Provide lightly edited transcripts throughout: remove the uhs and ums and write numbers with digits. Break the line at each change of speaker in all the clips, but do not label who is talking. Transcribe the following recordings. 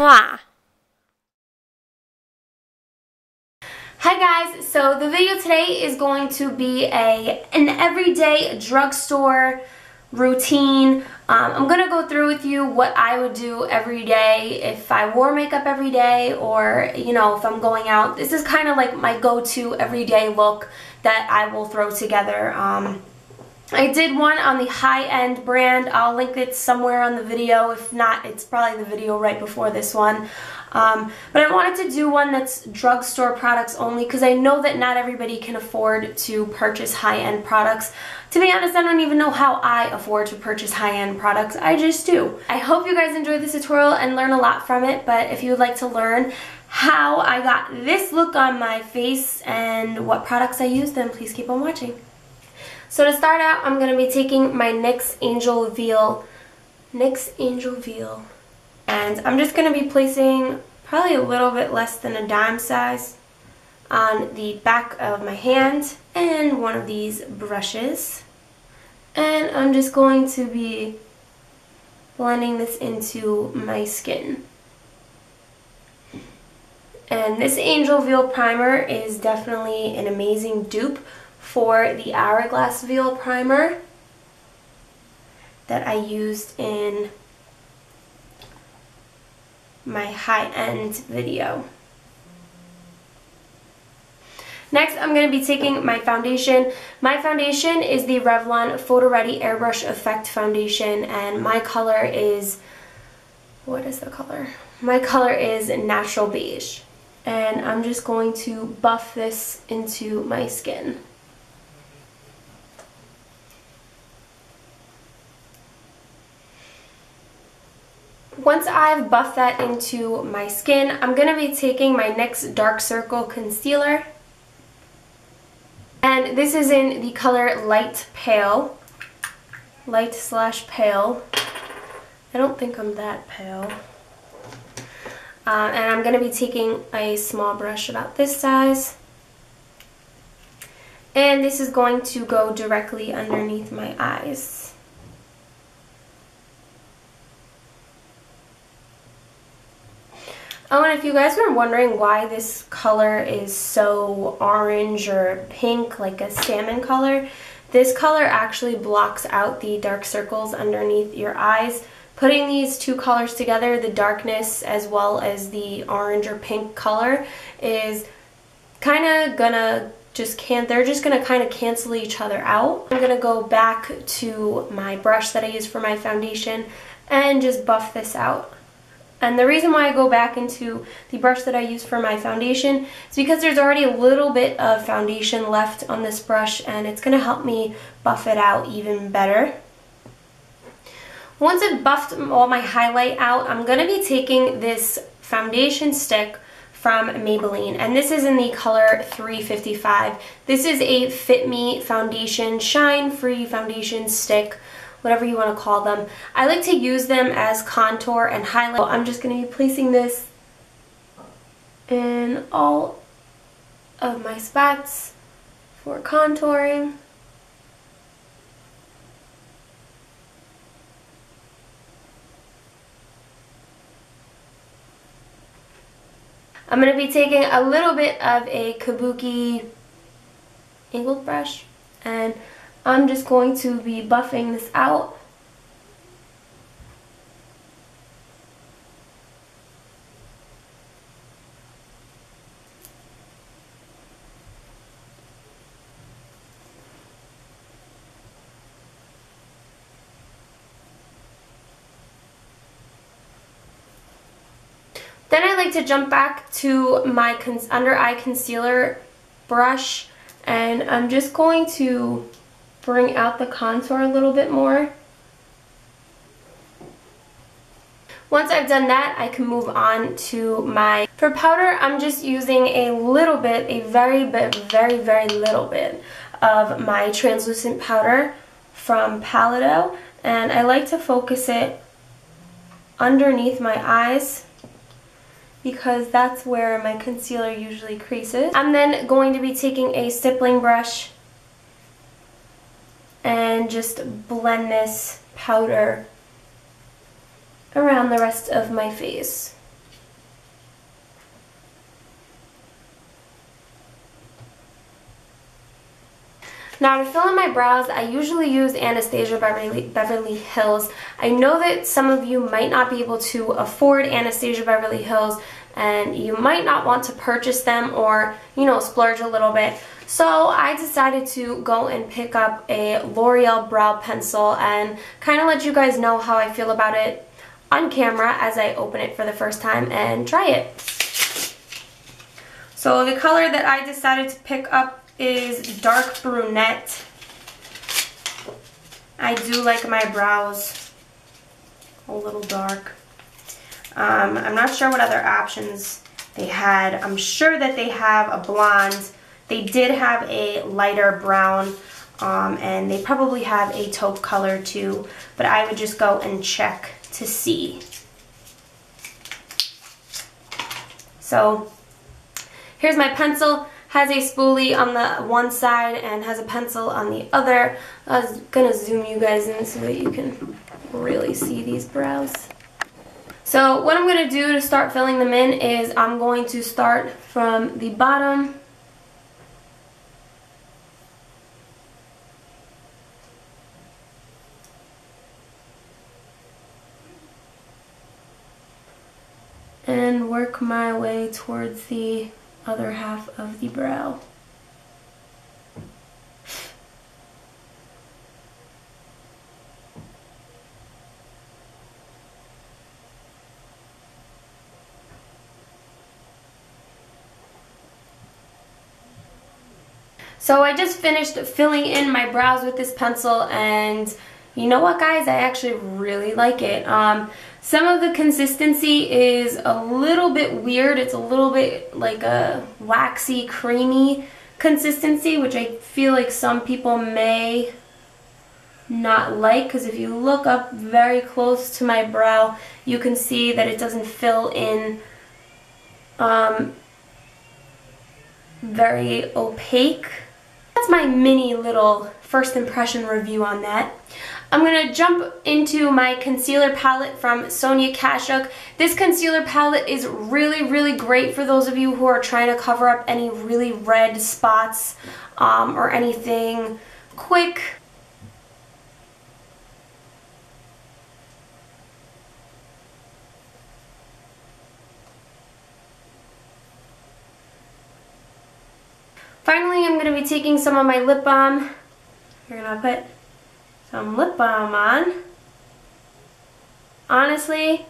Mwah! Hi guys, so the video today is going to be an everyday drugstore routine. I'm going to go through with you what I would do every day if I wore makeup every day, or you know, if I'm going out. This is kind of like my go-to everyday look that I will throw together. I did one on the high-end brand. I'll link it somewhere on the video. If not, it's probably the video right before this one. But I wanted to do one that's drugstore products only because I know that not everybody can afford to purchase high-end products. To be honest, I don't even know how I afford to purchase high-end products. I just do. I hope you guys enjoyed this tutorial and learn a lot from it, but if you would like to learn how I got this look on my face and what products I use, then please keep on watching. So to start out, I'm going to be taking my NYX Angel Veil, and I'm just going to be placing probably a little bit less than a dime size on the back of my hand and one of these brushes. And I'm just going to be blending this into my skin. And this Angel Veil primer is definitely an amazing dupe for the Hourglass Veil primer that I used in my high-end video. Next, I'm going to be taking my foundation. My foundation is the Revlon Photo Ready Airbrush Effect Foundation, and my color is, what is the color? My color is Natural Beige. And I'm just going to buff this into my skin. Once I've buffed that into my skin, I'm going to be taking my NYX Dark Circle Concealer. And this is in the color Light Pale. Light/pale. I don't think I'm that pale. And I'm going to be taking a small brush about this size. And this is going to go directly underneath my eyes. Oh, and if you guys were wondering why this color is so orange or pink, like a salmon color, this color actually blocks out the dark circles underneath your eyes. Putting these two colors together, the darkness as well as the orange or pink color, is kind of gonna they're just gonna kind of cancel each other out. I'm gonna go back to my brush that I use for my foundation and just buff this out. And the reason why I go back into the brush that I use for my foundation is because there's already a little bit of foundation left on this brush, and it's going to help me buff it out even better. Once I've buffed all my highlight out, I'm going to be taking this foundation stick from Maybelline, and this is in the color 355. This is a Fit Me foundation, shine-free foundation stick, whatever you want to call them. I like to use them as contour and highlight. I'm just going to be placing this in all of my spots for contouring. I'm going to be taking a little bit of a Kabuki angled brush, and I'm just going to be buffing this out. Then I like to jump back to my under eye concealer brush, and I'm just going to bring out the contour a little bit more. Once I've done that, I can move on to for powder, I'm just using a little bit, a very little bit of my translucent powder from Paleto, and I like to focus it underneath my eyes because that's where my concealer usually creases. I'm then going to be taking a stippling brush and just blend this powder around the rest of my face. Now to fill in my brows, I usually use Anastasia Beverly Hills. I know that some of you might not be able to afford Anastasia Beverly Hills and you might not want to purchase them or, you know, splurge a little bit. So I decided to go and pick up a L'Oreal brow pencil and kind of let you guys know how I feel about it on camera as I open it for the first time and try it. So the color that I decided to pick up is dark brunette. I do like my brows a little dark. I'm not sure what other options they had. I'm sure that they have a blonde. They did have a lighter brown, and they probably have a taupe color too, but I would just go and check to see. So here's my pencil. Has a spoolie on the one side and has a pencil on the other. I was gonna zoom you guys in so that you can really see these brows. So what I'm gonna do to start filling them in is I'm going to start from the bottom. And work my way towards the other half of the brow. So I just finished filling in my brows with this pencil, and you know what, guys, I actually really like it. Some of the consistency is a little bit weird. It's a little bit like a waxy, creamy consistency, which I feel like some people may not like, because if you look up very close to my brow, you can see that it doesn't fill in very opaque. That's my mini little first impression review on that. I'm going to jump into my concealer palette from Sonia Kashuk. This concealer palette is really great for those of you who are trying to cover up any really red spots or anything quick. Finally, I'm going to be taking some of my lip balm. You're going to put some lip balm on. Honestly,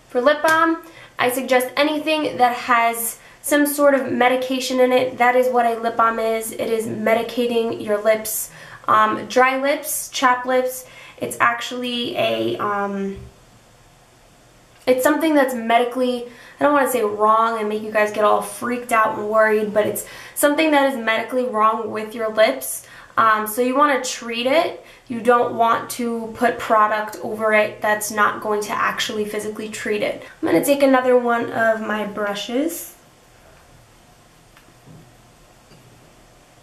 for lip balm, I suggest anything that has some sort of medication in it. That is what a lip balm is. It is medicating your lips. Dry lips, chapped lips, it's actually a, it's something that's medically, I don't want to say wrong and make you guys get all freaked out and worried, but it's something that is medically wrong with your lips. So you want to treat it. You don't want to put product over it that's not going to actually physically treat it. I'm going to take another one of my brushes.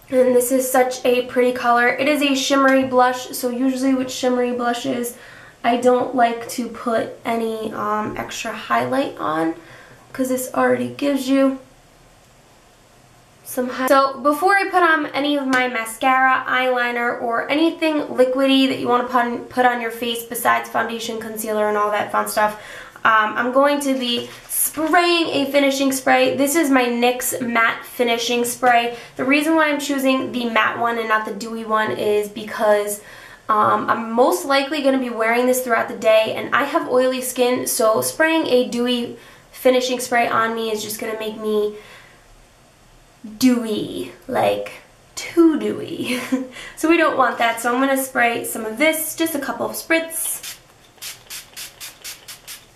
And this is such a pretty color. It is a shimmery blush, so usually with shimmery blushes, I don't like to put any extra highlight on because this already gives you some highlight. So before I put on any of my mascara, eyeliner, or anything liquidy that you want to put on your face besides foundation, concealer, and all that fun stuff, I'm going to be spraying a finishing spray. This is my NYX matte finishing spray. The reason why I'm choosing the matte one and not the dewy one is because I'm most likely going to be wearing this throughout the day, and I have oily skin, so spraying a dewy finishing spray on me is just going to make me dewy, like too dewy. So we don't want that, so I'm going to spray some of this, just a couple of spritz.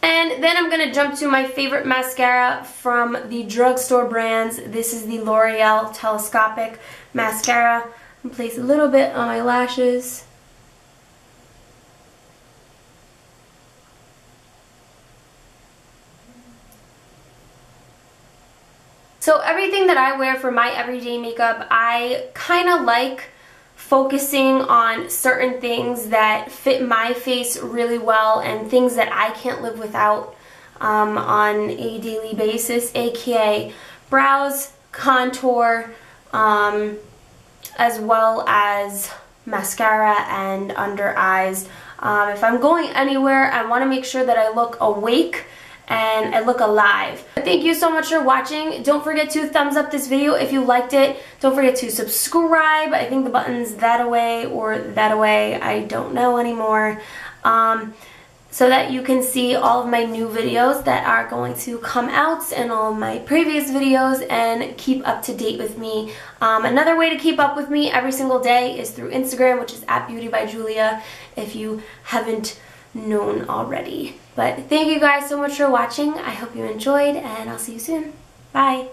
And then I'm going to jump to my favorite mascara from the Drugstore brands. This is the L'Oreal Telescopic Mascara. I'm going to place a little bit on my lashes. So everything that I wear for my everyday makeup, I kind of like focusing on certain things that fit my face really well and things that I can't live without on a daily basis, aka brows, contour, as well as mascara and under eyes. If I'm going anywhere, I want to make sure that I look awake and I look alive. Thank you so much for watching. Don't forget to thumbs up this video if you liked it. Don't forget to subscribe. I think the button's that away or that away. I don't know anymore. So that you can see all of my new videos that are going to come out and all of my previous videos and keep up to date with me. Another way to keep up with me every single day is through Instagram, which is @beautybyjulia, if you haven't known already. But thank you guys so much for watching. I hope you enjoyed, and I'll see you soon. Bye.